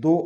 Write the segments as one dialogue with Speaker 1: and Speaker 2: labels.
Speaker 1: 2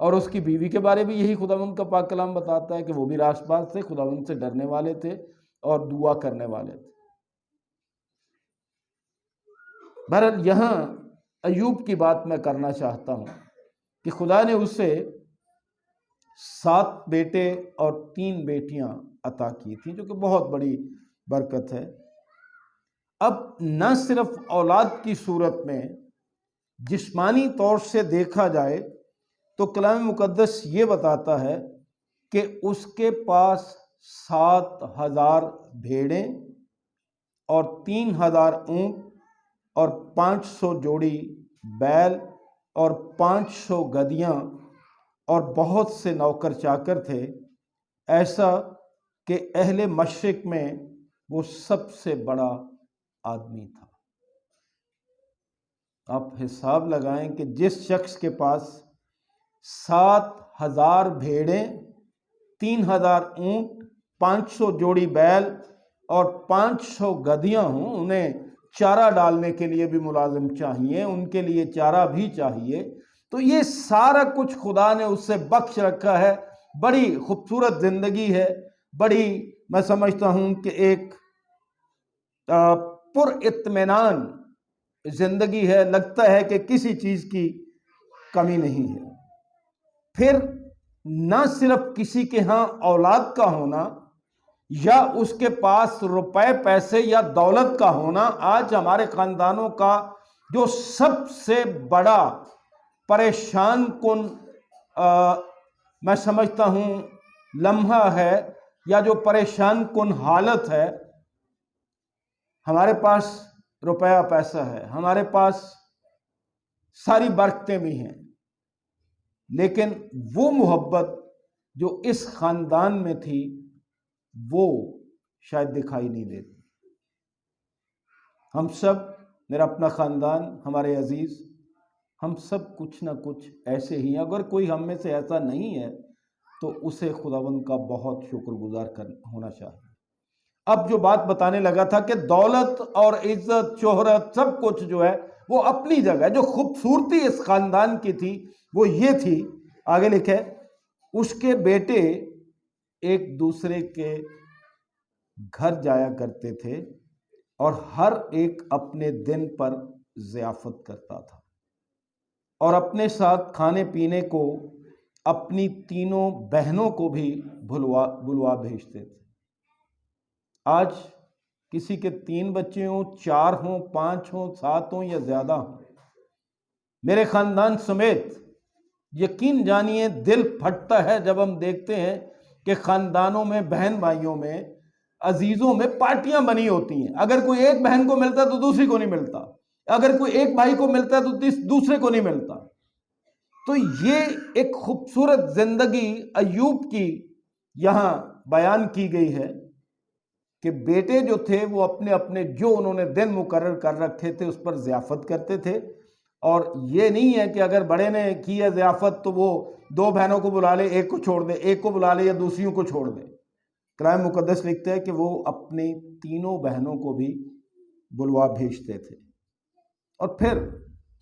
Speaker 1: اور اس کی بیوی کے بارے بھی یہی خداوند کا پاک کلام بتاتا ہے کہ وہ بھی راست باز تھے، خداوند سے ڈرنے والے تھے اور دعا کرنے والے تھے۔ بہرحال یہاں ایوب کی بات میں کرنا چاہتا ہوں کہ خدا نے اسے 7 بیٹے اور 3 بیٹیاں عطا کی تھیں، جو کہ بہت بڑی برکت ہے۔ اب نہ صرف اولاد کی صورت میں جسمانی طور سے دیکھا جائے تو کلام مقدس یہ بتاتا ہے کہ اس کے پاس 7,000 بھیڑیں اور 3,000 اونٹ اور 500 جوڑی بیل اور 500 گدیاں اور بہت سے نوکر چاکر تھے، ایسا کہ اہل مشرق میں وہ سب سے بڑا آدمی تھا۔ آپ حساب لگائیں کہ جس شخص کے پاس 7,000 بھیڑیں، 3,000 اونٹ، 500 جوڑی بیل اور 500 گدیاں ہوں، انہیں چارہ ڈالنے کے لیے بھی ملازم چاہیے، ان کے لیے چارہ بھی چاہیے، تو یہ سارا کچھ خدا نے اس سے بخش رکھا ہے۔ بڑی خوبصورت زندگی ہے، بڑی میں سمجھتا ہوں کہ ایک پر اطمینان زندگی ہے، لگتا ہے کہ کسی چیز کی کمی نہیں ہے۔ پھر نہ صرف کسی کے ہاں اولاد کا ہونا یا اس کے پاس روپے پیسے یا دولت کا ہونا، آج ہمارے خاندانوں کا جو سب سے بڑا پریشان کن میں سمجھتا ہوں لمحہ ہے یا جو پریشان کن حالت ہے، ہمارے پاس روپیہ پیسہ ہے، ہمارے پاس ساری برکتیں بھی ہیں، لیکن وہ محبت جو اس خاندان میں تھی وہ شاید دکھائی نہیں دیتی۔ ہم سب، میرا اپنا خاندان، ہمارے عزیز، ہم سب کچھ نہ کچھ ایسے ہی ہیں۔ اگر کوئی ہم میں سے ایسا نہیں ہے تو اسے خداوند کا بہت شکر گزار ہونا چاہیے۔ اب جو بات بتانے لگا تھا کہ دولت اور عزت، شہرت، سب کچھ جو ہے وہ اپنی جگہ، جو خوبصورتی اس خاندان کی تھی وہ یہ تھی، آگے لکھے، اس کے بیٹے ایک دوسرے کے گھر جایا کرتے تھے اور ہر ایک اپنے دن پر ضیافت کرتا تھا اور اپنے ساتھ کھانے پینے کو اپنی تینوں بہنوں کو بھی بلوا بھیجتے تھے۔ آج کسی کے 3 بچے ہوں، 4 ہوں، 5 ہوں، 7 ہوں یا زیادہ ہوں، میرے خاندان سمیت، یقین جانیے دل پھٹتا ہے جب ہم دیکھتے ہیں کہ خاندانوں میں، بہن بھائیوں میں، عزیزوں میں پارٹیاں بنی ہوتی ہیں۔ اگر کوئی ایک بہن کو ملتا ہے تو دوسری کو نہیں ملتا، اگر کوئی ایک بھائی کو ملتا ہے تو دوسرے کو نہیں ملتا۔ تو یہ ایک خوبصورت زندگی ایوب کی یہاں بیان کی گئی ہے کہ بیٹے جو تھے وہ اپنے اپنے جو انہوں نے دن مقرر کر رکھے تھے اس پر ضیافت کرتے تھے، اور یہ نہیں ہے کہ اگر بڑے نے کی ہے ضیافت تو وہ 2 بہنوں کو بلا لے، ایک کو چھوڑ دے، ایک کو بلا لے یا دوسریوں کو چھوڑ دے۔ کلام مقدس لکھتا ہے کہ وہ اپنی تینوں بہنوں کو بھی بلوا بھیجتے تھے۔ اور پھر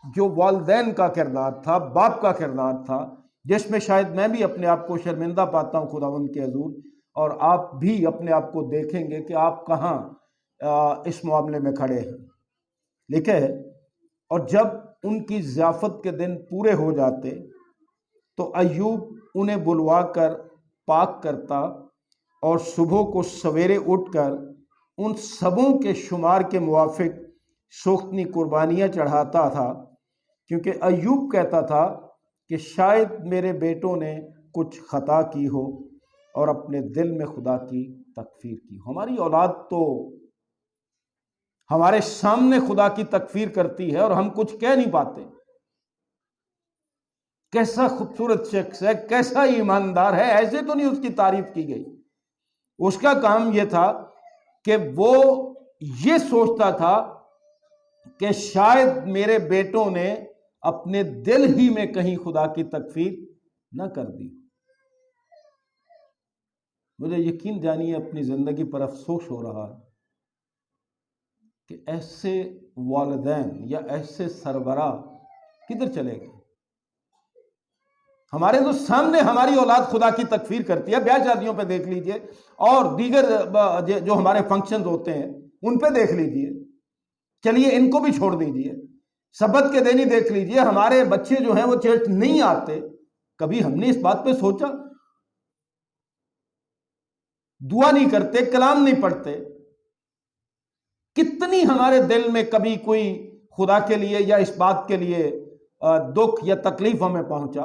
Speaker 1: جو والدین کا کردار تھا، باپ کا کردار تھا، جس میں شاید میں بھی اپنے آپ کو شرمندہ پاتا ہوں خداوند کے حضور، اور آپ بھی اپنے آپ کو دیکھیں گے کہ آپ کہاں اس معاملے میں کھڑے ہیں۔ لکھے ہے، اور جب ان کی ضیافت کے دن پورے ہو جاتے تو ایوب انہیں بلوا کر پاک کرتا اور صبح کو سویرے اٹھ کر ان سبوں کے شمار کے موافق سوختنی قربانیاں چڑھاتا تھا، کیونکہ ایوب کہتا تھا کہ شاید میرے بیٹوں نے کچھ خطا کی ہو اور اپنے دل میں خدا کی تکفیر کی ہو۔ ہماری اولاد تو ہمارے سامنے خدا کی تکفیر کرتی ہے اور ہم کچھ کہہ نہیں پاتے۔ کیسا خوبصورت شخص ہے، کیسا ایماندار ہے، ایسے تو نہیں اس کی تعریف کی گئی۔ اس کا کام یہ تھا کہ وہ یہ سوچتا تھا کہ شاید میرے بیٹوں نے اپنے دل ہی میں کہیں خدا کی تکفیر نہ کر دی۔ مجھے یقین جانیے اپنی زندگی پر افسوس ہو رہا ہے کہ ایسے والدین یا ایسے سربراہ کدھر چلے گئے۔ ہمارے تو سامنے ہماری اولاد خدا کی تکفیر کرتی ہے، بیاہ شادیوں پہ دیکھ لیجئے اور دیگر جو ہمارے فنکشنز ہوتے ہیں ان پہ دیکھ لیجئے، چلیے ان کو بھی چھوڑ دیجئے، سبت کے دن ہی دیکھ لیجئے ہمارے بچے جو ہیں وہ چرچ نہیں آتے۔ کبھی ہم نے اس بات پہ سوچا؟ دعا نہیں کرتے، کلام نہیں پڑھتے، کتنی ہمارے دل میں کبھی کوئی خدا کے لیے یا اس بات کے لیے دکھ یا تکلیف ہمیں پہنچا۔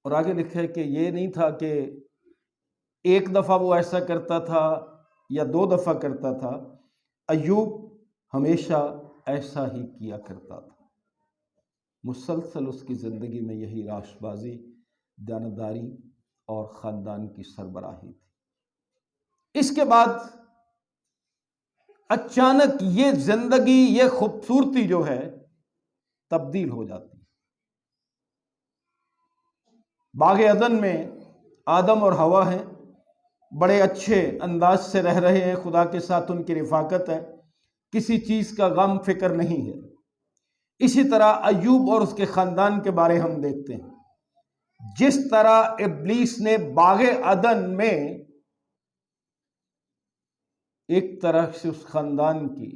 Speaker 1: اور آگے لکھا ہے کہ یہ نہیں تھا کہ ایک دفعہ وہ ایسا کرتا تھا یا 2 دفعہ کرتا تھا، ایوب ہمیشہ ایسا ہی کیا کرتا تھا، مسلسل اس کی زندگی میں یہی راش بازی، دیانتداری اور خاندان کی سربراہی تھی۔ اس کے بعد اچانک یہ زندگی، یہ خوبصورتی جو ہے تبدیل ہو جاتی۔ باغ عدن میں آدم اور حوا ہیں، بڑے اچھے انداز سے رہ رہے ہیں، خدا کے ساتھ ان کی رفاقت ہے، کسی چیز کا غم فکر نہیں ہے۔ اسی طرح ایوب اور اس کے خاندان کے بارے ہم دیکھتے ہیں، جس طرح ابلیس نے باغ عدن میں ایک طرح سے اس خاندان کی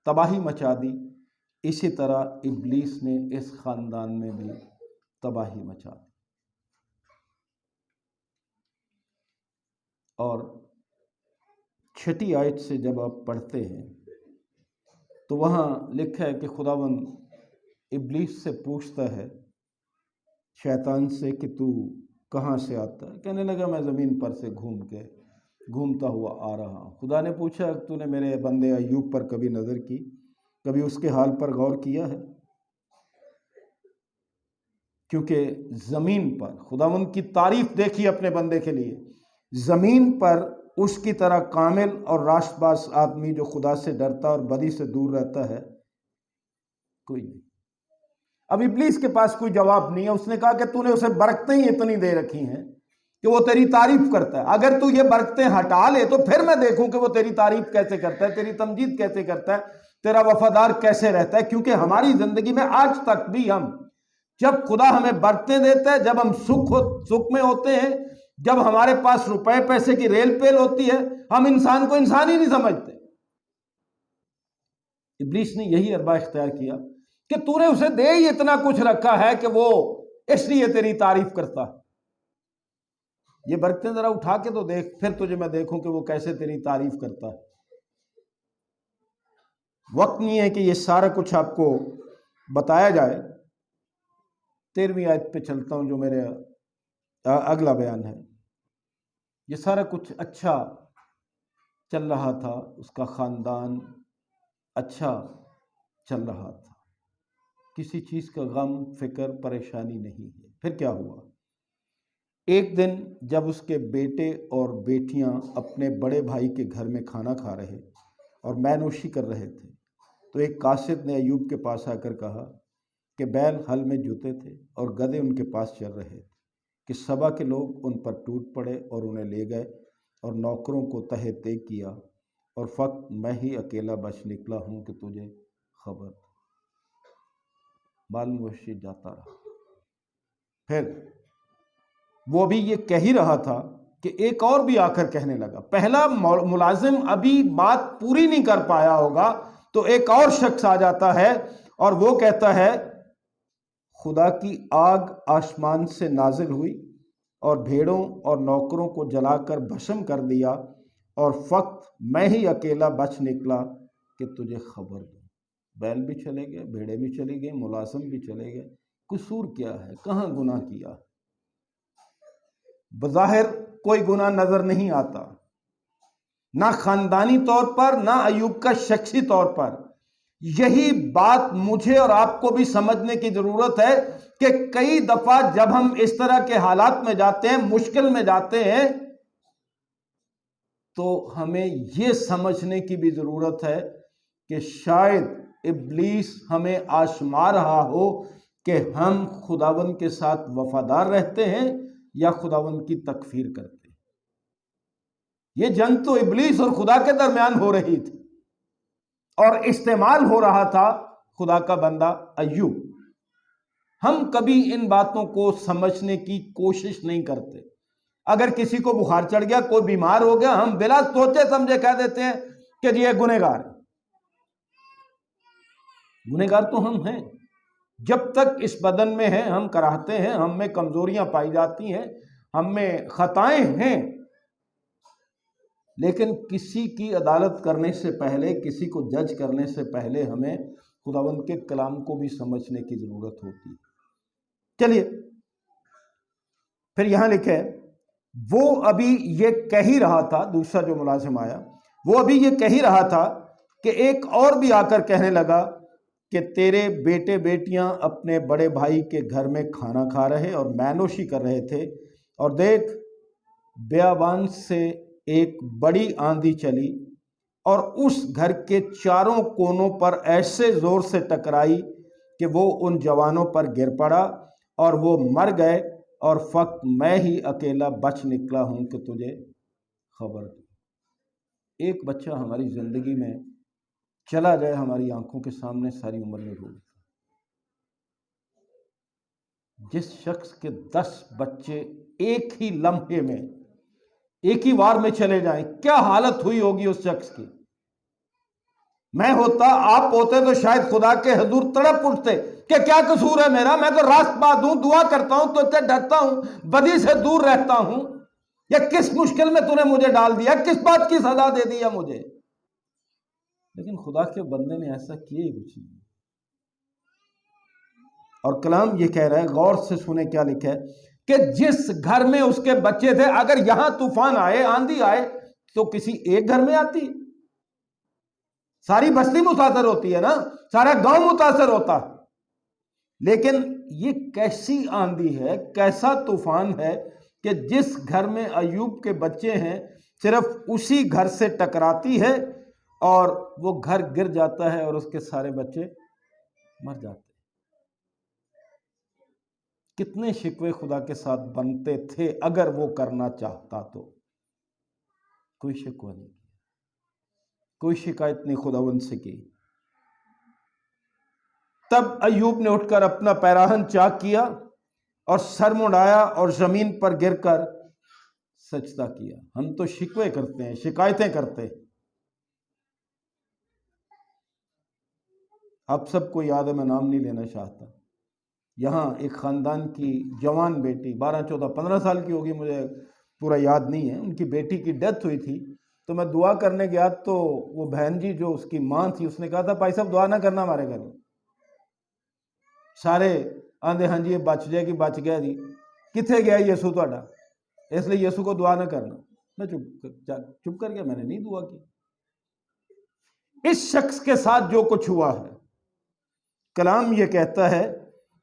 Speaker 1: تباہی مچا دی، اسی طرح ابلیس نے اس خاندان میں بھی تباہی مچا دی۔ اور 6 آیت سے جب آپ پڑھتے ہیں تو وہاں لکھا ہے کہ خداوند ابلیس سے پوچھتا ہے، شیطان سے، کہ تو کہاں سے آتا ہے؟ کہنے لگا میں زمین پر سے گھومتا ہوا آ رہا ہوں۔ خدا نے پوچھا تو نے میرے بندے ایوب پر کبھی نظر کی، کبھی اس کے حال پر غور کیا ہے؟ کیونکہ زمین پر خداوند کی تعریف دیکھی اپنے بندے کے لیے، زمین پر اس کی طرح کامل اور راست باز آدمی جو خدا سے ڈرتا اور بدی سے دور رہتا ہے کوئی نہیں۔ اب ابلیس کے پاس کوئی جواب نہیں ہے۔ اس نے کہا کہ تو نے اسے برکتیں ہی اتنی دے رکھی ہیں کہ وہ تیری تعریف کرتا ہے، اگر تو یہ برکتیں ہٹا لے تو پھر میں دیکھوں کہ وہ تیری تعریف کیسے کرتا ہے، تیری تمجید کیسے کرتا ہے، تیرا وفادار کیسے رہتا ہے۔ کیونکہ ہماری زندگی میں آج تک بھی ہم جب خدا ہمیں برکتیں دیتا ہے، جب ہم سکھ میں ہوتے ہیں، جب ہمارے پاس روپے پیسے کی ریل پیل ہوتی ہے، ہم انسان کو انسان ہی نہیں سمجھتے۔ ابلیس نے یہی اربا اختیار کیا کہ تو نے اسے دے ہی اتنا کچھ رکھا ہے کہ وہ اس لیے تیری تعریف کرتا ہے۔ یہ برکتیں ذرا اٹھا کے تو دیکھ، پھر تجھے میں دیکھوں کہ وہ کیسے تیری تعریف کرتا ہے۔ وقت نہیں ہے کہ یہ سارا کچھ آپ کو بتایا جائے۔ 13ویں آیت پہ چلتا ہوں جو میرے اگلا بیان ہے۔ یہ سارا کچھ اچھا چل رہا تھا، اس کا خاندان اچھا چل رہا تھا، کسی چیز کا غم فکر پریشانی نہیں ہے۔ پھر کیا ہوا؟ ایک دن جب اس کے بیٹے اور بیٹیاں اپنے بڑے بھائی کے گھر میں کھانا کھا رہے اور مے نوشی کر رہے تھے تو ایک قاصد نے ایوب کے پاس آ کر کہا کہ بیل ہل میں جوتے تھے اور گدھے ان کے پاس چل رہے تھے کہ سبا کے لوگ ان پر ٹوٹ پڑے اور انہیں لے گئے اور نوکروں کو تہہ تے کیا، اور فقط میں ہی اکیلا بچ نکلا ہوں کہ تجھے خبر۔ بال موشی جاتا رہا۔ پھر وہ بھی یہ کہہ ہی رہا تھا کہ ایک اور بھی آ کر کہنے لگا۔ پہلا ملازم ابھی بات پوری نہیں کر پایا ہوگا تو ایک اور شخص آ جاتا ہے اور وہ کہتا ہے خدا کی آگ آسمان سے نازل ہوئی اور بھیڑوں اور نوکروں کو جلا کر بھسم کر دیا، اور فقط میں ہی اکیلا بچ نکلا کہ تجھے خبر دوں۔ بیل بھی چلے گئے، بھیڑیں بھی چلی گئے، ملازم بھی چلے گئے، قصور کیا ہے؟ کہاں گناہ کیا؟ بظاہر کوئی گناہ نظر نہیں آتا، نہ خاندانی طور پر نہ ایوب کا شخصی طور پر۔ یہی بات مجھے اور آپ کو بھی سمجھنے کی ضرورت ہے کہ کئی دفعہ جب ہم اس طرح کے حالات میں جاتے ہیں، مشکل میں جاتے ہیں، تو ہمیں یہ سمجھنے کی بھی ضرورت ہے کہ شاید ابلیس ہمیں آزما رہا ہو کہ ہم خداوند کے ساتھ وفادار رہتے ہیں یا خداوند کی تکفیر کرتے ہیں۔ یہ جنگ تو ابلیس اور خدا کے درمیان ہو رہی تھی اور استعمال ہو رہا تھا خدا کا بندہ ایوب۔ ہم کبھی ان باتوں کو سمجھنے کی کوشش نہیں کرتے۔ اگر کسی کو بخار چڑھ گیا، کوئی بیمار ہو گیا، ہم بلا سوچے سمجھے کہہ دیتے ہیں کہ جی یہ گنہگار ہے۔ گنہگار تو ہم ہیں، جب تک اس بدن میں ہیں ہم کراہتے ہیں، ہم میں کمزوریاں پائی جاتی ہیں، ہم میں خطائیں ہیں، لیکن کسی کی عدالت کرنے سے پہلے، کسی کو جج کرنے سے پہلے ہمیں خداوند کے کلام کو بھی سمجھنے کی ضرورت ہوتی ہے۔ چلیے پھر یہاں لکھے، وہ ابھی یہ کہہ ہی رہا تھا، دوسرا جو ملازم آیا وہ ابھی یہ کہہ ہی رہا تھا کہ ایک اور بھی آ کر کہنے لگا کہ تیرے بیٹے بیٹیاں اپنے بڑے بھائی کے گھر میں کھانا کھا رہے اور مینوشی کر رہے تھے، اور دیکھ بیابان سے ایک بڑی آندھی چلی اور اس گھر کے چاروں کونوں پر ایسے زور سے ٹکرائی کہ وہ ان جوانوں پر گر پڑا اور وہ مر گئے، اور فقط میں ہی اکیلا بچ نکلا ہوں کہ تجھے خبر دی۔ ایک بچہ ہماری زندگی میں چلا جائے، ہماری آنکھوں کے سامنے ساری عمر میں رو۔ جس شخص کے 10 بچے ایک ہی لمحے میں، ایک ہی وار میں چلے جائیں، کیا حالت ہوئی ہوگی اس شخص کی۔ میں ہوتا، آپ ہوتے تو شاید خدا کے حضور تڑپ اٹھتے کہ کیا قصور ہے میرا، میں تو راست بات ہوں، دعا کرتا ہوں، تو سے ڈرتا ہوں، بدی سے دور رہتا ہوں، یا کس مشکل میں تو نے مجھے ڈال دیا، کس بات کی سزا دے دیا مجھے۔ لیکن خدا کے بندے نے ایسا کیا ہی کچھ نہیں۔ اور کلام یہ کہہ رہا ہے، غور سے سنیں کیا لکھا ہے، کہ جس گھر میں اس کے بچے تھے، اگر یہاں طوفان آئے، آندھی آئے، تو کسی ایک گھر میں آتی، ساری بستی متاثر ہوتی ہے نا، سارا گاؤں متاثر ہوتا۔ لیکن یہ کیسی آندھی ہے، کیسا طوفان ہے کہ جس گھر میں ایوب کے بچے ہیں صرف اسی گھر سے ٹکراتی ہے اور وہ گھر گر جاتا ہے اور اس کے سارے بچے مر جاتے ہیں۔ کتنے شکوے خدا کے ساتھ بنتے تھے اگر وہ کرنا چاہتا تو۔ کوئی شکوہ نہیں، کوئی شکایت نہیں خداوند سے کی۔ تب ایوب نے اٹھ کر اپنا پیراہن چاک کیا اور سر منڈایا اور زمین پر گر کر سجدہ کیا۔ ہم تو شکوے کرتے ہیں، شکایتیں کرتے ہیں۔ آپ سب کو یاد ہے، میں نام نہیں لینا چاہتا، یہاں ایک خاندان کی جوان بیٹی 12 14 15 سال کی ہوگی، مجھے پورا یاد نہیں ہے، ان کی بیٹی کی ڈیتھ ہوئی تھی، تو میں دعا کرنے گیا تو وہ بہن جی جو اس کی ماں تھی، اس نے کہا تھا بھائی صاحب دعا نہ کرنا ہمارے گھر میں۔ سارے آندے ہاں جی بچ جائے گی، بچ گیا جی، کتنے گیا یسو تہاڈا، اس لیے یسو کو دعا نہ کرنا۔ میں چپ کر گیا، میں نے نہیں دعا کی۔ اس شخص کے ساتھ جو کچھ ہوا ہے، کلام یہ کہتا ہے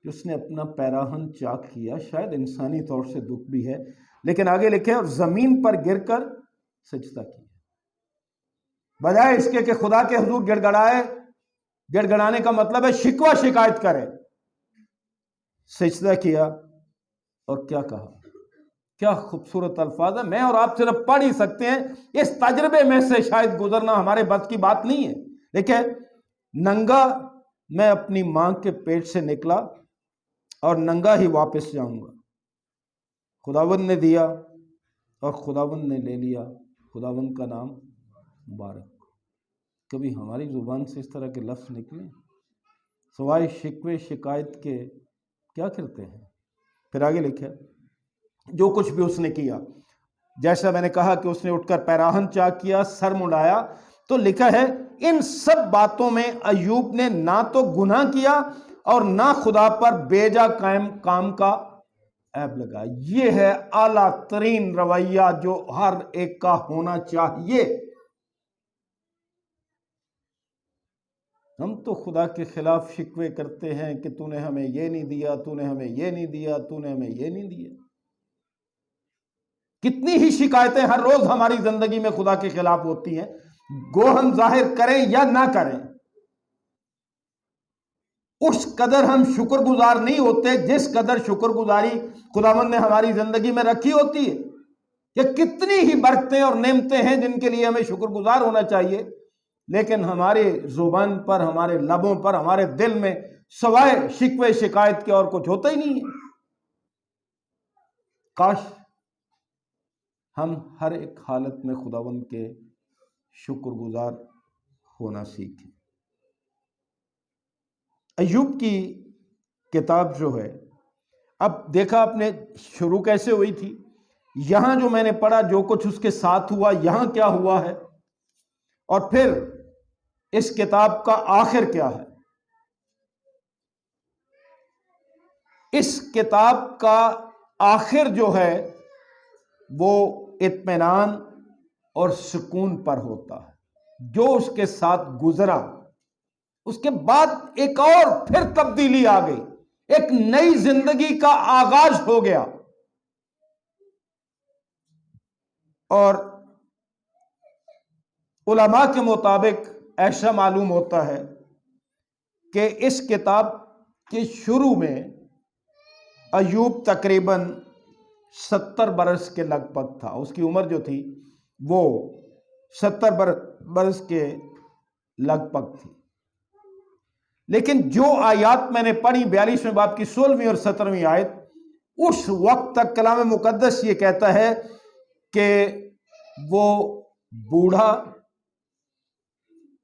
Speaker 1: کہ اس نے اپنا پیراہن چاک کیا، شاید انسانی طور سے دکھ بھی ہے، لیکن آگے لکھے اور زمین پر گر کر سجدہ کیا، بجائے اس کے کہ خدا کے حضور گڑ گڑائے۔ گڑ گڑانے کا مطلب ہے شکوہ شکایت کرے۔ سجدہ کیا اور کیا کہا، کیا خوبصورت الفاظ ہے، میں اور آپ صرف پڑھ ہی سکتے ہیں، اس تجربے میں سے شاید گزرنا ہمارے بس کی بات نہیں ہے۔ دیکھیں، ننگا میں اپنی ماں کے پیٹ سے نکلا اور ننگا ہی واپس جاؤں گا۔ خداوند نے دیا اور خداوند نے لے لیا، خداوند کا نام مبارک۔ کبھی ہماری زبان سے اس طرح کے لفظ نکلے سوائے شکوے شکایت کے؟ کیا کرتے ہیں؟ پھر آگے لکھے جو کچھ بھی اس نے کیا، جیسا میں نے کہا کہ اس نے اٹھ کر پیراہن چاک کیا، سر منڈایا، تو لکھا ہے ان سب باتوں میں ایوب نے نہ تو گناہ کیا اور نہ خدا پر بیجا کام کا عیب لگا۔ یہ ہے اعلیٰ ترین رویہ جو ہر ایک کا ہونا چاہیے۔ ہم تو خدا کے خلاف شکوے کرتے ہیں کہ تو نے ہمیں یہ نہیں دیا، تو نے ہمیں یہ نہیں دیا، تو نے ہمیں یہ نہیں دیا۔ کتنی ہی شکایتیں ہر روز ہماری زندگی میں خدا کے خلاف ہوتی ہیں، گو ہم ظاہر کریں یا نہ کریں۔ اس قدر ہم شکر گزار نہیں ہوتے جس قدر شکر گزاری خداوند نے ہماری زندگی میں رکھی ہوتی ہے۔ کہ کتنی ہی برکتیں اور نعمتیں ہیں جن کے لیے ہمیں شکر گزار ہونا چاہیے، لیکن ہمارے زبان پر، ہمارے لبوں پر، ہمارے دل میں سوائے شکوے شکایت کے اور کچھ ہوتا ہی نہیں ہے۔ کاش ہم ہر ایک حالت میں خداوند کے شکر گزار ہونا سیکھیں۔ ایوب کی کتاب جو ہے، اب دیکھا آپ نے شروع کیسے ہوئی تھی، یہاں جو میں نے پڑھا جو کچھ اس کے ساتھ ہوا، یہاں کیا ہوا ہے، اور پھر اس کتاب کا آخر کیا ہے۔ اس کتاب کا آخر جو ہے وہ اطمینان اور سکون پر ہوتا ہے۔ جو اس کے ساتھ گزرا، اس کے بعد ایک اور پھر تبدیلی آ گئی، ایک نئی زندگی کا آغاز ہو گیا۔ اور علماء کے مطابق ایسا معلوم ہوتا ہے کہ اس کتاب کے شروع میں ایوب تقریباً 70 برس کے لگ بھگ تھا، اس کی عمر جو تھی وہ 70 برس کے لگ بھگ تھی۔ لیکن جو آیات میں نے پڑھی 42ویں باب کی 16ویں اور 17ویں آیت، اس وقت تک کلام مقدس یہ کہتا ہے کہ وہ بوڑھا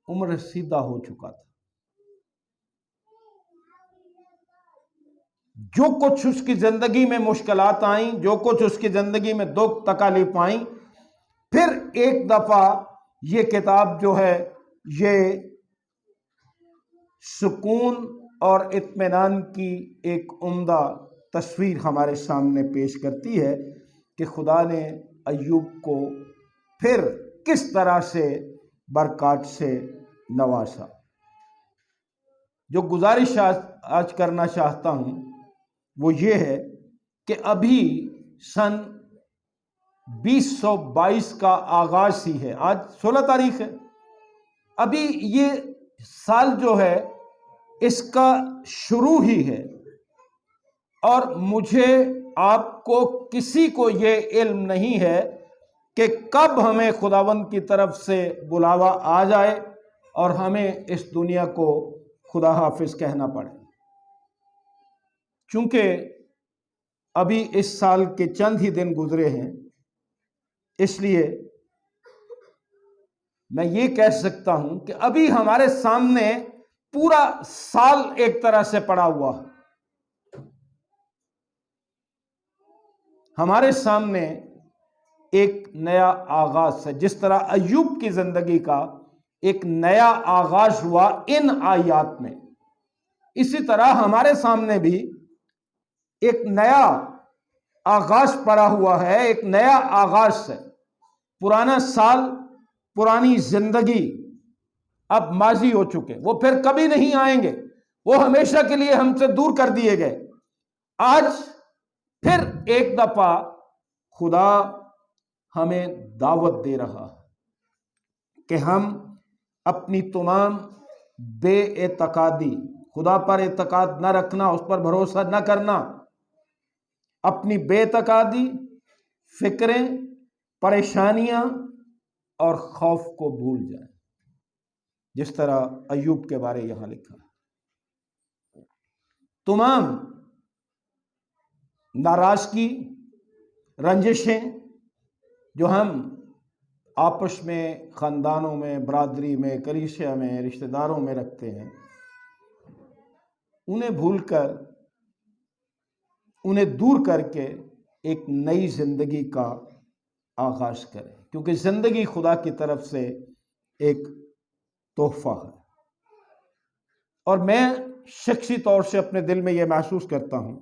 Speaker 1: عمر رسیدہ ہو چکا تھا۔ جو کچھ اس کی زندگی میں مشکلات آئیں، جو کچھ اس کی زندگی میں دکھ تکالیف آئیں، پھر ایک دفعہ یہ کتاب جو ہے یہ سکون اور اطمینان کی ایک عمدہ تصویر ہمارے سامنے پیش کرتی ہے کہ خدا نے ایوب کو پھر کس طرح سے برکات سے نوازا۔ جو گزارش آج کرنا چاہتا ہوں وہ یہ ہے کہ ابھی سن 2022 کا آغاز ہی ہے، آج 16 تاریخ ہے، ابھی یہ سال جو ہے اس کا شروع ہی ہے، اور مجھے آپ کو کسی کو یہ علم نہیں ہے کہ کب ہمیں خداوند کی طرف سے بلاوا آ جائے اور ہمیں اس دنیا کو خدا حافظ کہنا پڑے۔ چونکہ ابھی اس سال کے چند ہی دن گزرے ہیں، اس لیے میں یہ کہہ سکتا ہوں کہ ابھی ہمارے سامنے پورا سال ایک طرح سے پڑا ہوا ہے۔ ہمارے سامنے ایک نیا آغاز ہے، جس طرح ایوب کی زندگی کا ایک نیا آغاز ہوا ان آیات میں، اسی طرح ہمارے سامنے بھی ایک نیا آغاز پڑا ہوا ہے، ایک نیا آغاز ہے۔ پرانا سال، پرانی زندگی اب ماضی ہو چکے، وہ پھر کبھی نہیں آئیں گے، وہ ہمیشہ کے لیے ہم سے دور کر دیے گئے۔ آج پھر ایک دفعہ خدا ہمیں دعوت دے رہا ہے کہ ہم اپنی تمام بے اعتقادی، خدا پر اعتقاد نہ رکھنا، اس پر بھروسہ نہ کرنا، اپنی بے اعتقادی، فکریں، پریشانیاں اور خوف کو بھول جائیں، جس طرح ایوب کے بارے یہاں لکھا ہے۔ تمام ناراضگی، رنجشیں جو ہم آپس میں، خاندانوں میں، برادری میں، کلیسیا میں، رشتہ داروں میں رکھتے ہیں، انہیں بھول کر، انہیں دور کر کے ایک نئی زندگی کا آغاز کریں، کیونکہ زندگی خدا کی طرف سے ایک تحفہ ہے۔ اور میں شخصی طور سے اپنے دل میں یہ محسوس کرتا ہوں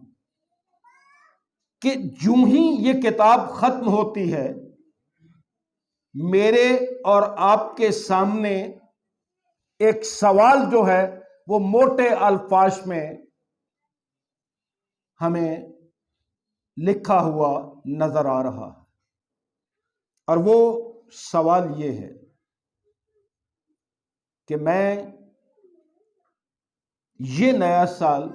Speaker 1: کہ جوں ہی یہ کتاب ختم ہوتی ہے، میرے اور آپ کے سامنے ایک سوال جو ہے وہ موٹے الفاظ میں ہمیں لکھا ہوا نظر آ رہا ہے، اور وہ سوال یہ ہے کہ میں یہ نیا سال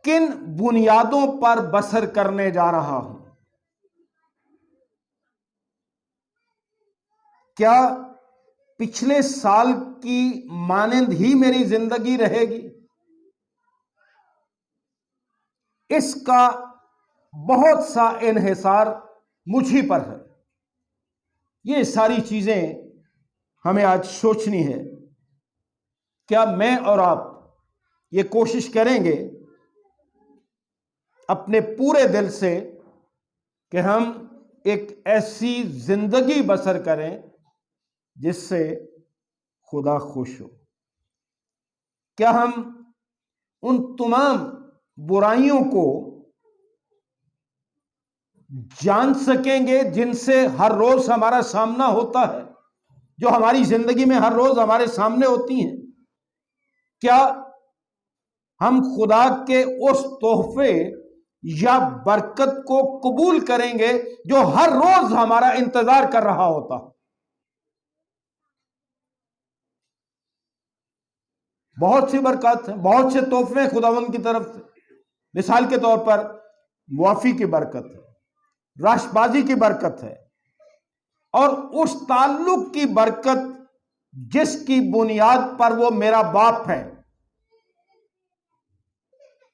Speaker 1: کن بنیادوں پر بسر کرنے جا رہا ہوں؟ کیا پچھلے سال کی مانند ہی میری زندگی رہے گی، اس کا بہت سا انحصار مجھ ہی پر ہے۔ یہ ساری چیزیں ہمیں آج سوچنی ہے۔ کیا میں اور آپ یہ کوشش کریں گے اپنے پورے دل سے کہ ہم ایک ایسی زندگی بسر کریں جس سے خدا خوش ہو؟ کیا ہم ان تمام برائیوں کو جان سکیں گے جن سے ہر روز ہمارا سامنا ہوتا ہے، جو ہماری زندگی میں ہر روز ہمارے سامنے ہوتی ہیں؟ کیا ہم خدا کے اس تحفے یا برکت کو قبول کریں گے جو ہر روز ہمارا انتظار کر رہا ہوتا؟ بہت سی برکات ہیں، بہت سے تحفے خداوند کی طرف سے۔ مثال کے طور پر معافی کی برکت ہے، راست بازی کی برکت ہے، اور اس تعلق کی برکت جس کی بنیاد پر وہ میرا باپ ہے،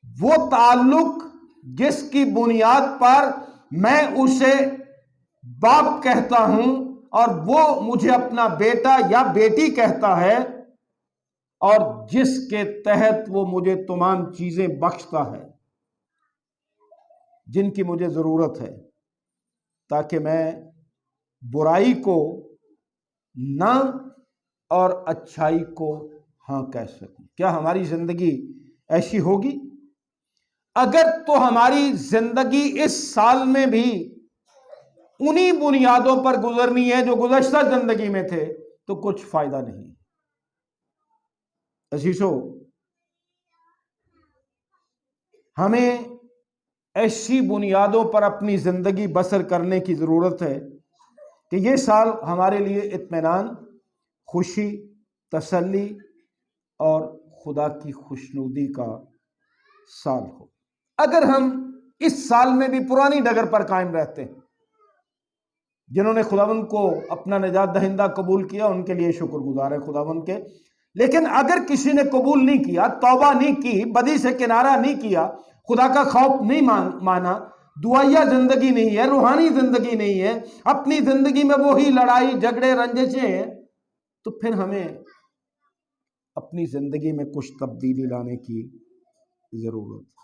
Speaker 1: وہ تعلق جس کی بنیاد پر میں اسے باپ کہتا ہوں اور وہ مجھے اپنا بیٹا یا بیٹی کہتا ہے، اور جس کے تحت وہ مجھے تمام چیزیں بخشتا ہے جن کی مجھے ضرورت ہے، تاکہ میں برائی کو نہ اور اچھائی کو ہاں کہہ سکوں۔ کیا ہماری زندگی ایسی ہوگی؟ اگر تو ہماری زندگی اس سال میں بھی انہی بنیادوں پر گزرنی ہے جو گزشتہ زندگی میں تھے، تو کچھ فائدہ نہیں۔ عزیزو، ہمیں ایسی بنیادوں پر اپنی زندگی بسر کرنے کی ضرورت ہے کہ یہ سال ہمارے لیے اطمینان، خوشی، تسلی اور خدا کی خوشنودی کا سال ہو۔ اگر ہم اس سال میں بھی پرانی ڈگر پر قائم رہتے ہیں، جنہوں نے خداوند کو اپنا نجات دہندہ قبول کیا ان کے لیے شکر گزار ہے خداوند کے، لیکن اگر کسی نے قبول نہیں کیا، توبہ نہیں کی، بدی سے کنارہ نہیں کیا، خدا کا خوف نہیں مانا، دعائیا زندگی نہیں ہے، روحانی زندگی نہیں ہے، اپنی زندگی میں وہی لڑائی جھگڑے رنجشیں ہیں، تو پھر ہمیں اپنی زندگی میں کچھ تبدیلی لانے کی ضرورت ہے۔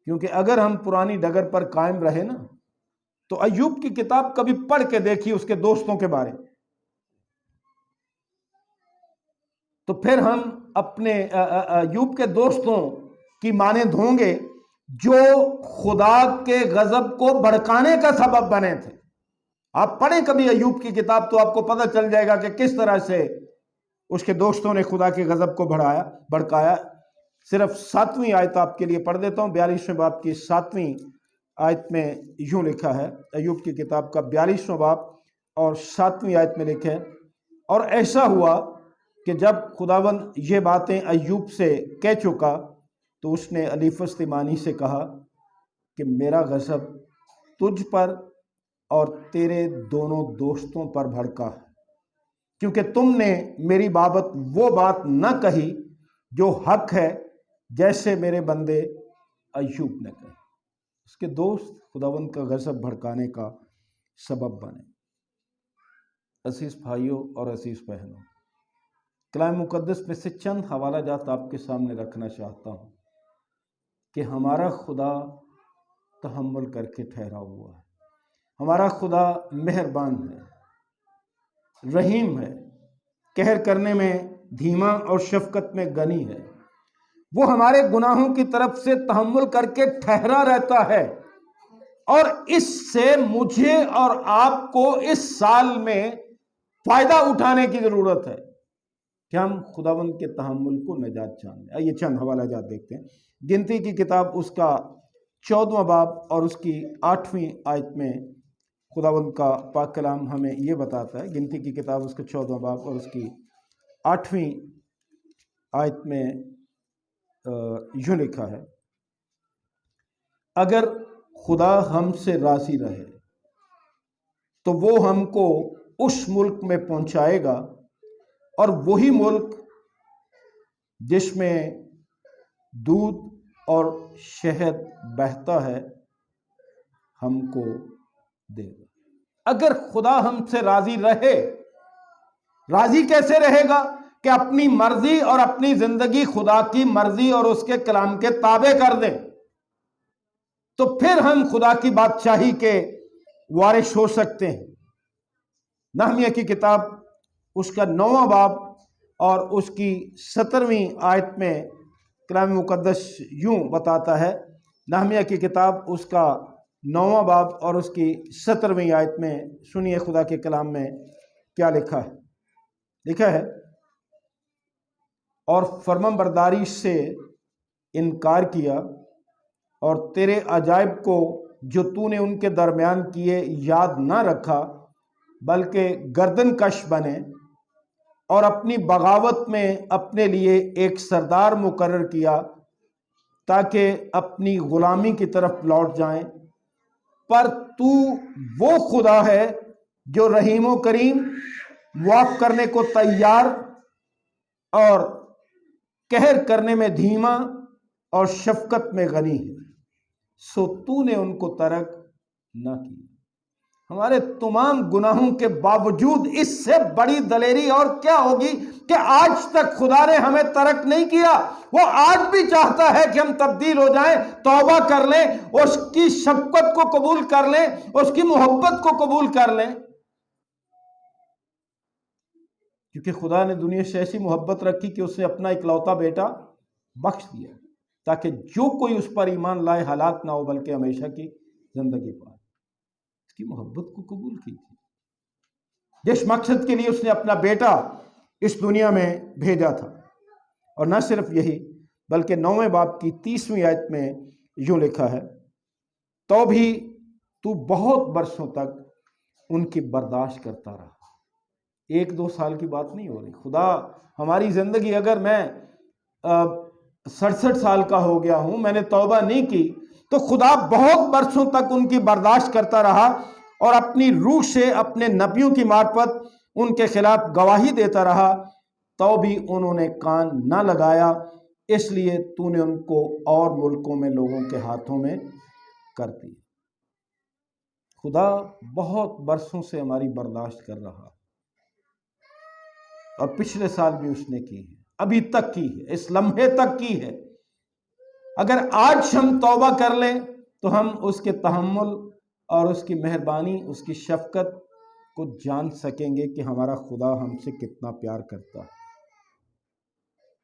Speaker 1: کیونکہ اگر ہم پرانی ڈگر پر قائم رہے نا، تو ایوب کی کتاب کبھی پڑھ کے دیکھی اس کے دوستوں کے بارے، تو پھر ہم اپنے ایوب کے دوستوں کی مانند ہوں گے جو خدا کے غضب کو بھڑکانے کا سبب بنے تھے۔ آپ پڑھیں کبھی ایوب کی کتاب تو آپ کو پتہ چل جائے گا کہ کس طرح سے اس کے دوستوں نے خدا کے غضب کو بھڑکایا۔ صرف 7ویں آیت آپ کے لیے پڑھ دیتا ہوں، 42ویں باب کی 7ویں آیت میں یوں لکھا ہے، ایوب کی کتاب کا 42واں باب اور 7ویں آیت میں لکھا ہے، اور ایسا ہوا کہ جب خداوند یہ باتیں ایوب سے کہہ چکا تو اس نے الیفز تیمانی سے کہا کہ میرا غضب تجھ پر اور تیرے دونوں دوستوں پر بھڑکا ہے، کیونکہ تم نے میری بابت وہ بات نہ کہی جو حق ہے، جیسے میرے بندے ایوب نے کہی۔ اس کے دوست خداوند کا غضب بھڑکانے کا سبب بنے۔ عزیز بھائیوں اور عزیز بہنوں، کلام مقدس میں سے چند حوالہ جات آپ کے سامنے رکھنا چاہتا ہوں کہ ہمارا خدا تحمل کر کے ٹھہرا ہوا ہے، ہمارا خدا مہربان ہے، رحیم ہے، قہر کرنے میں دھیما اور شفقت میں غنی ہے۔ وہ ہمارے گناہوں کی طرف سے تحمل کر کے ٹھہرا رہتا ہے، اور اس سے مجھے اور آپ کو اس سال میں فائدہ اٹھانے کی ضرورت ہے کہ ہم خداوند کے تحمل کو نجات جانیں۔ آئیے چند حوالہ جات دیکھتے ہیں۔ گنتی کی کتاب اس کا 14واں باب اور اس کی 8ویں آیت میں خداوند کا پاک کلام ہمیں یہ بتاتا ہے۔ گنتی کی کتاب اس کا 14واں باب اور اس کی 8ویں آیت میں یوں لکھا ہے، اگر خدا ہم سے راضی رہے تو وہ ہم کو اس ملک میں پہنچائے گا، اور وہی ملک جس میں دودھ اور شہد بہتا ہے ہم کو دے گا۔ اگر خدا ہم سے راضی رہے، راضی کیسے رہے گا؟ کہ اپنی مرضی اور اپنی زندگی خدا کی مرضی اور اس کے کلام کے تابع کر دیں، تو پھر ہم خدا کی بادشاہی کے وارث ہو سکتے ہیں۔ نحمیہ کی کتاب اس کا 9واں باب اور اس کی 17ویں آیت میں کلام مقدس یوں بتاتا ہے۔ نحمیہ کی کتاب اس کا 9واں باب اور اس کی 17ویں آیت میں سنیے خدا کے کلام میں کیا لکھا ہے۔ لکھا ہے، اور فرمان برداری سے انکار کیا اور تیرے عجائب کو جو تو نے ان کے درمیان کیے یاد نہ رکھا، بلکہ گردن کش بنے اور اپنی بغاوت میں اپنے لیے ایک سردار مقرر کیا تاکہ اپنی غلامی کی طرف لوٹ جائیں۔ پر تو وہ خدا ہے جو رحیم و کریم، معاف کرنے کو تیار اور قہر کرنے میں دھیما اور شفقت میں غنی ہے، سو تو نے ان کو ترک نہ کیا۔ ہمارے تمام گناہوں کے باوجود اس سے بڑی دلیری اور کیا ہوگی کہ آج تک خدا نے ہمیں ترک نہیں کیا۔ وہ آج بھی چاہتا ہے کہ ہم تبدیل ہو جائیں، توبہ کر لیں، اس کی شفقت کو قبول کر لیں، اس کی محبت کو قبول کر لیں، کیونکہ خدا نے دنیا سے ایسی محبت رکھی کہ اس نے اپنا اکلوتا بیٹا بخش دیا تاکہ جو کوئی اس پر ایمان لائے ہلاک نہ ہو بلکہ ہمیشہ کی زندگی پائے۔ اس کی محبت کو قبول کی تھی، جس مقصد کے لیے اس نے اپنا بیٹا اس دنیا میں بھیجا تھا۔ اور نہ صرف یہی بلکہ 9ویں باب کی 30ویں آیت میں یوں لکھا ہے، تو بھی تو بہت برسوں تک ان کی برداشت کرتا رہا۔ 1-2 سال کی بات نہیں ہو رہی۔ خدا ہماری زندگی، اگر میں 67 سال کا ہو گیا ہوں، میں نے توبہ نہیں کی، تو خدا بہت برسوں تک ان کی برداشت کرتا رہا اور اپنی روح سے اپنے نبیوں کی معرفت ان کے خلاف گواہی دیتا رہا، تو بھی انہوں نے کان نہ لگایا، اس لیے تو نے ان کو اور ملکوں میں لوگوں کے ہاتھوں میں کر دی۔ خدا بہت برسوں سے ہماری برداشت کر رہا، اور پچھلے سال بھی اس نے کی ہے، ابھی تک کی ہے، اس لمحے تک کی ہے۔ اگر آج ہم توبہ کر لیں تو ہم اس کے تحمل اور اس کی مہربانی، اس کی شفقت کو جان سکیں گے کہ ہمارا خدا ہم سے کتنا پیار کرتا ہے۔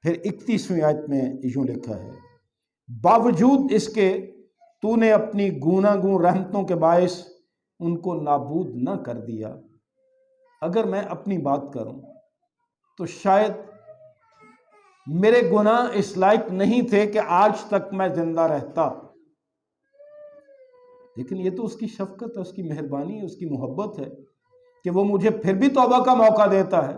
Speaker 1: پھر 31ویں آیت میں یوں لکھا ہے، باوجود اس کے تو نے اپنی گوناگوں رحمتوں کے باعث ان کو نابود نہ کر دیا۔ اگر میں اپنی بات کروں تو شاید میرے گناہ اس لائق نہیں تھے کہ آج تک میں زندہ رہتا، لیکن یہ تو اس کی شفقت ہے، اس کی مہربانی ہے، اس کی محبت ہے کہ وہ مجھے پھر بھی توبہ کا موقع دیتا ہے،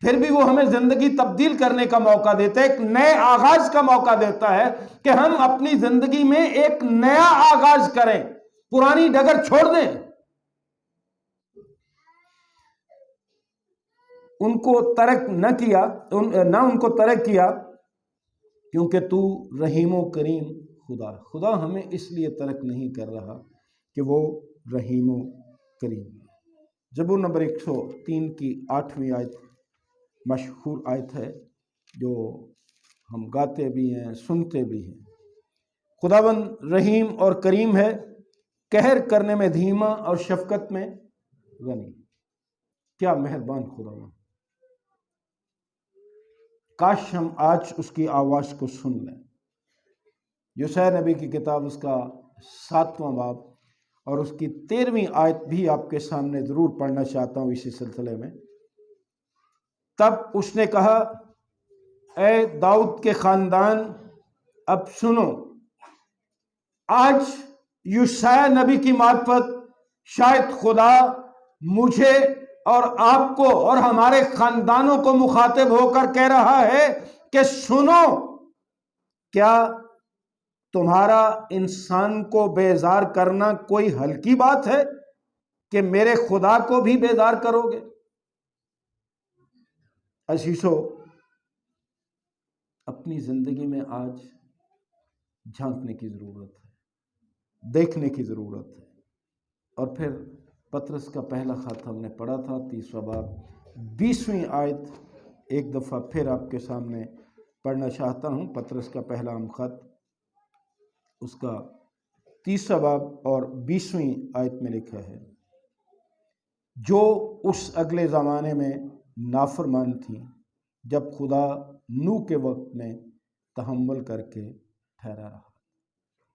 Speaker 1: پھر بھی وہ ہمیں زندگی تبدیل کرنے کا موقع دیتا ہے، ایک نئے آغاز کا موقع دیتا ہے کہ ہم اپنی زندگی میں ایک نیا آغاز کریں، پرانی ڈگر چھوڑ دیں۔ ان کو ترک نہ کیا، نہ ان کو ترک کیا، کیونکہ تو رحیم و کریم خدا۔ خدا ہمیں اس لیے ترک نہیں کر رہا کہ وہ رحیم و کریم ہے۔ زبور نمبر 103 کی 8ویں آیت مشہور آیت ہے جو ہم گاتے بھی ہیں، سنتے بھی ہیں۔ خداوند رحیم اور کریم ہے، قہر کرنے میں دھیما اور شفقت میں غنی۔ کیا مہربان خداوند! کاش ہم آج اس کی آواز کو سن لیں۔ یوشع نبی کی کتاب اس کا 7واں باب اور اس کی 13ویں آیت بھی آپ کے سامنے ضرور پڑھنا چاہتا ہوں اسی سلسلے میں۔ تب اس نے کہا، اے داؤد کے خاندان، اب سنو، آج یوشع نبی کی معرفت شاید خدا مجھے اور آپ کو اور ہمارے خاندانوں کو مخاطب ہو کر کہہ رہا ہے کہ سنو، کیا تمہارا انسان کو بیزار کرنا کوئی ہلکی بات ہے کہ میرے خدا کو بھی بیزار کرو گے؟ عزیزو، اپنی زندگی میں آج جھانکنے کی ضرورت ہے، دیکھنے کی ضرورت ہے۔ اور پھر پطرس کا پہلا خط ہم نے پڑھا تھا، 30واں باب 20ویں آیت، ایک دفعہ پھر آپ کے سامنے پڑھنا چاہتا ہوں۔ پطرس کا پہلا خط، اس کا 30واں باب اور 20ویں آیت میں لکھا ہے، جو اس اگلے زمانے میں نافرمان تھیں، جب خدا نوح کے وقت میں تحمل کر کے ٹھہرا رہا۔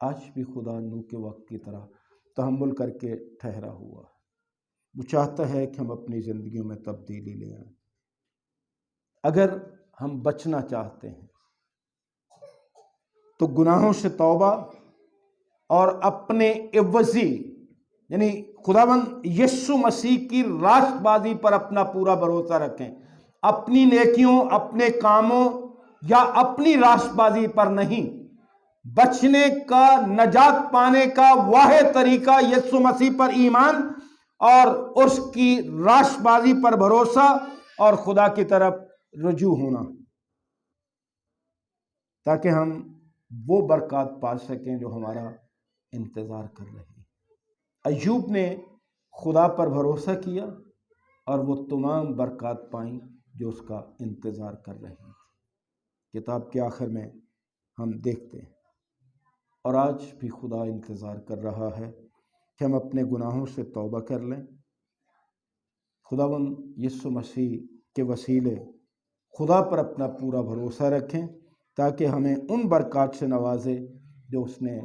Speaker 1: آج بھی خدا نوح کے وقت کی طرح تحمل کر کے ٹھہرا ہوا ہے۔ وہ چاہتا ہے کہ ہم اپنی زندگیوں میں تبدیلی لے آئیں۔ اگر ہم بچنا چاہتے ہیں تو گناہوں سے توبہ اور اپنے عوضی یعنی خداوند یسوع مسیح کی راست بازی پر اپنا پورا بھروسہ رکھیں، اپنی نیکیوں، اپنے کاموں یا اپنی راست بازی پر نہیں۔ بچنے کا، نجات پانے کا واحد طریقہ یسوع مسیح پر ایمان اور اس کی راست بازی پر بھروسہ اور خدا کی طرف رجوع ہونا، تاکہ ہم وہ برکات پا سکیں جو ہمارا انتظار کر رہی ہے۔ ایوب نے خدا پر بھروسہ کیا اور وہ تمام برکات پائیں جو اس کا انتظار کر رہی تھی۔ کتاب کے آخر میں ہم دیکھتے ہیں، اور آج بھی خدا انتظار کر رہا ہے کہ ہم اپنے گناہوں سے توبہ کر لیں، خداوند یسوع مسیح کے وسیلے خدا پر اپنا پورا بھروسہ رکھیں، تاکہ ہمیں ان برکات سے نوازے جو اس نے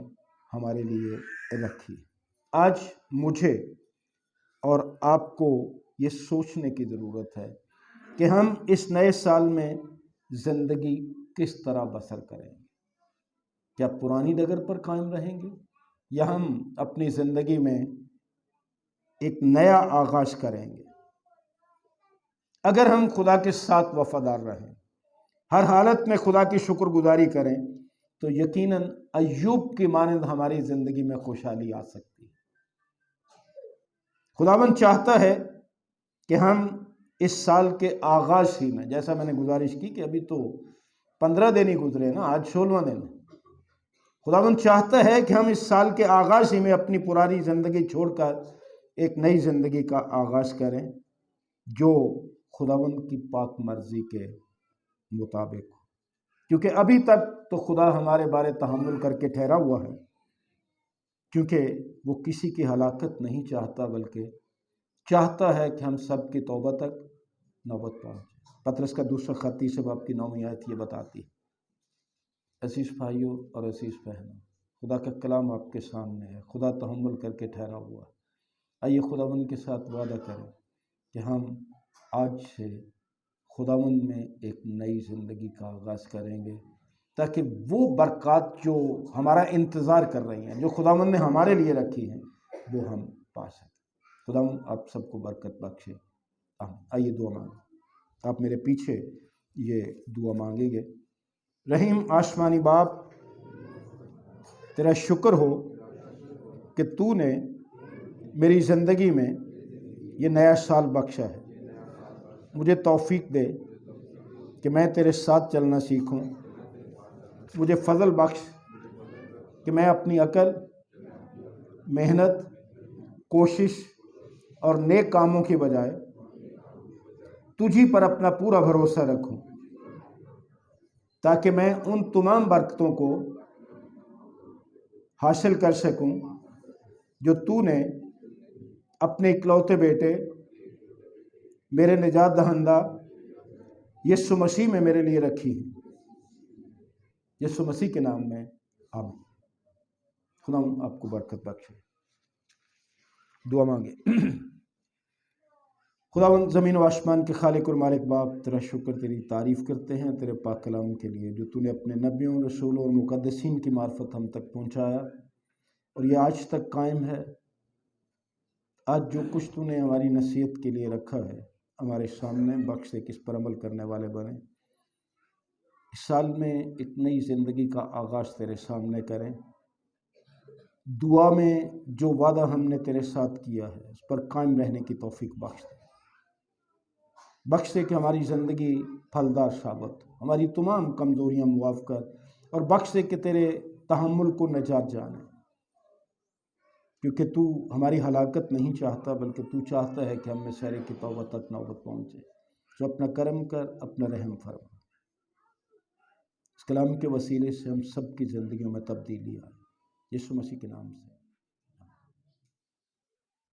Speaker 1: ہمارے لیے رکھی۔ آج مجھے اور آپ کو یہ سوچنے کی ضرورت ہے کہ ہم اس نئے سال میں زندگی کس طرح بسر کریں گے۔ کیا پرانی ڈگر پر قائم رہیں گے یا ہم اپنی زندگی میں ایک نیا آغاز کریں گے؟ اگر ہم خدا کے ساتھ وفادار رہیں، ہر حالت میں خدا کی شکر گزاری کریں، تو یقیناً ایوب کی مانند ہماری زندگی میں خوشحالی آ سکتی ہے۔ خداوند چاہتا ہے کہ ہم اس سال کے آغاز ہی میں، جیسا میں نے گزارش کی کہ ابھی تو 15 دن ہی گزرے نا، آج 16واں دن ہے، خداوند چاہتا ہے کہ ہم اس سال کے آغاز ہی میں اپنی پرانی زندگی چھوڑ کر ایک نئی زندگی کا آغاز کریں جو خداوند کی پاک مرضی کے مطابق ہو، کیونکہ ابھی تک تو خدا ہمارے بارے تحمل کر کے ٹھہرا ہوا ہے، کیونکہ وہ کسی کی ہلاکت نہیں چاہتا، بلکہ چاہتا ہے کہ ہم سب کی توبہ تک نوبت پہنچے۔ پطرس کا دوسرا خط 30 باب کی 9ویں آیت یہ بتاتی ہے۔ عزیز بھائیوں اور عزیز بہنوں، خدا کا کلام آپ کے سامنے ہے، خدا تحمل کر کے ٹھہرا ہوا ہے۔ آئیے خداوند کے ساتھ وعدہ کریں کہ ہم آج سے خداوند میں ایک نئی زندگی کا آغاز کریں گے، تاکہ وہ برکات جو ہمارا انتظار کر رہی ہیں، جو خداوند نے ہمارے لیے رکھی ہیں، وہ ہم پا سکیں۔ خداوند آپ سب کو برکت بخشے، آمین۔ آئیے دعا مانگیں، آپ میرے پیچھے یہ دعا مانگیں گے۔ رحیم آسمانی باپ، تیرا شکر ہو کہ تو نے میری زندگی میں یہ نیا سال بخشا ہے۔ مجھے توفیق دے کہ میں تیرے ساتھ چلنا سیکھوں۔ مجھے فضل بخش کہ میں اپنی عقل، محنت، کوشش اور نیک کاموں کی بجائے تجھی پر اپنا پورا بھروسہ رکھوں، تاکہ میں ان تمام برکتوں کو حاصل کر سکوں جو تو نے اپنے اکلوتے بیٹے، میرے نجات دہندہ یسوع مسیح میں میرے لیے رکھی ہیں۔ یسوع مسیح کے نام میں آمین۔ خدا آپ کو برکت بخشے۔ دعا مانگے۔ خداوند زمین و آسمان کے خالق اور مالک باپ، تیرا شکر، تیری تعریف کرتے ہیں تیرے پاک کلام کے لیے، جو تو نے اپنے نبیوں، رسولوں اور مقدسین کی معرفت ہم تک پہنچایا اور یہ آج تک قائم ہے۔ آج جو کچھ تو نے ہماری نصیحت کے لیے رکھا ہے ہمارے سامنے، بخش سے کس پر عمل کرنے والے بنیں۔ اس سال میں ایک نئی زندگی کا آغاز تیرے سامنے کریں۔ دعا میں جو وعدہ ہم نے تیرے ساتھ کیا ہے اس پر قائم رہنے کی توفیق بخش دے۔ بخش دے کہ ہماری زندگی پھلدار ثابت ہو، ہماری تمام کمزوریاں معاف کر، اور بخش دے کہ تیرے تحمل کو نجات جانے، کیونکہ تو ہماری ہلاکت نہیں چاہتا، بلکہ تو چاہتا ہے کہ ہم میں سے ہر ایک کی توبہ تک نوبت پہنچے۔ تو اپنا کرم کر، اپنا رحم فرما۔ اس کلام کے وسیلے سے ہم سب کی زندگیوں میں تبدیلی آئے، یسوع مسیح کے نام سے۔